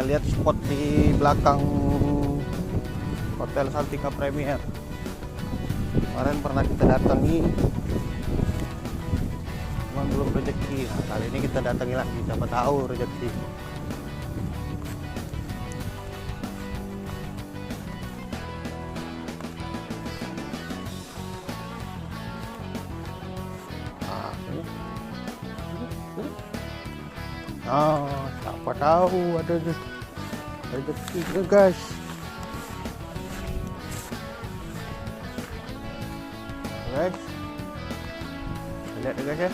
lihat spot di belakang Hotel Santika Premier. Kemarin pernah kita datangi, cuman belum rezeki. Nah, kali ini kita datangi lagi, siapa tahu rezeki. Siapa tahu ada rezeki juga, guys. Guys, lihat guys ya.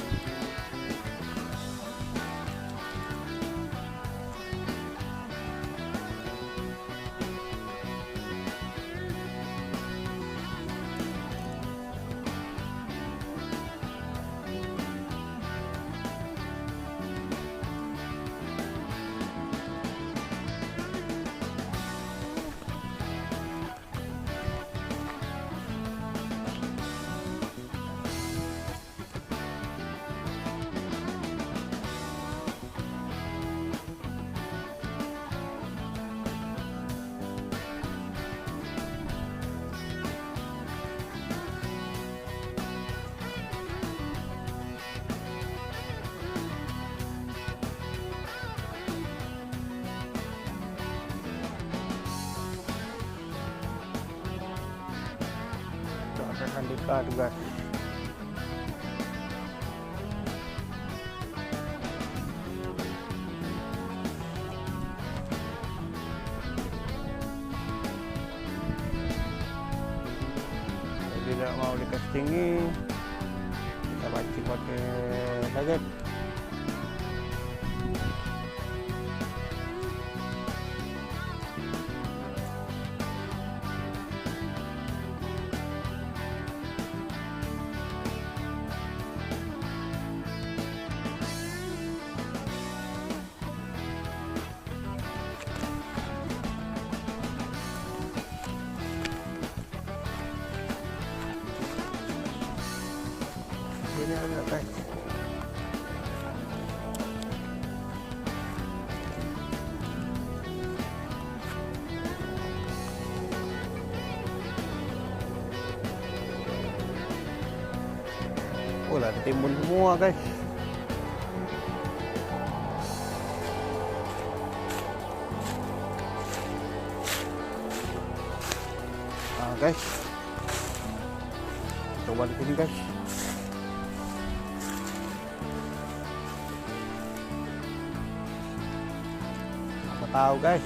Ada Santika tuh, guys. Tidak mau dikastingi, kita pancing pakai target. Ini ada, guys. Oh lah, timbun semua, guys. Guys, coba di sini, guys. Apa tahu, guys.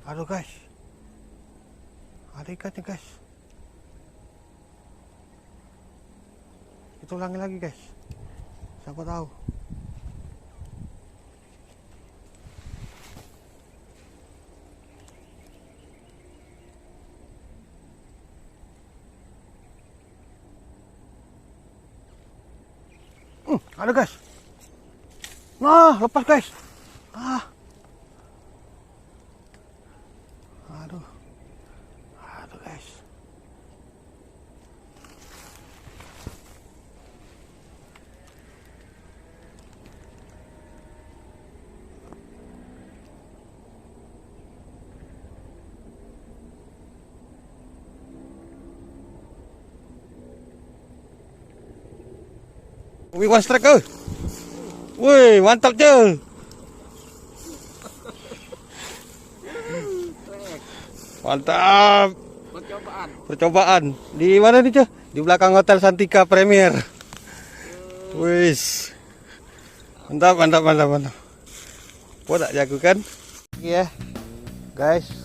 Aduh, guys, ada ikannya, guys. Kita ulangi lagi, guys. Siapa tahu. Ada guys. Nah, lepas guys. Aduh. Aduh guys. Wih, one strike ke? Wih, mantap je. Mantap. Percobaan. Di mana nih, Cah? Di belakang Hotel Santika Premier. Wis. Mantap. Kau tak jago kan? Iya, guys.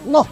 No.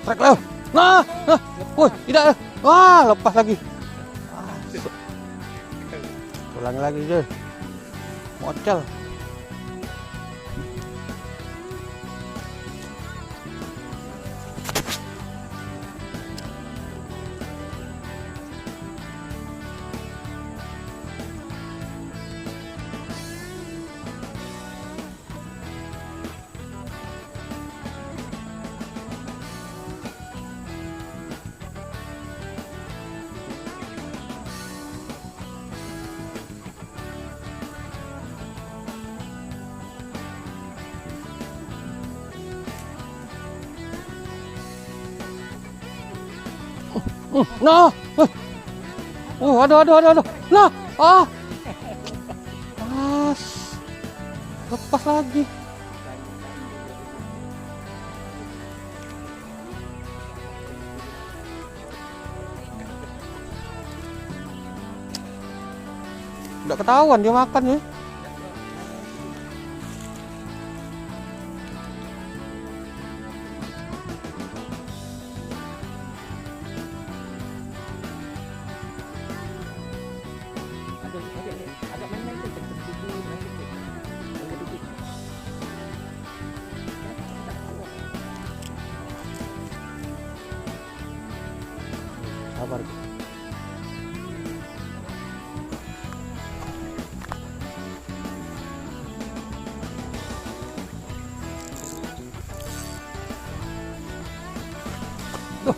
Trek lah. Nah. Woi, tidak. Wah, lepas lagi. Ulangi lagi je. Mocel. Nah. Aduh. Nah. Lepas lagi. Udah ketahuan dia makan ya. Sabar. Duh.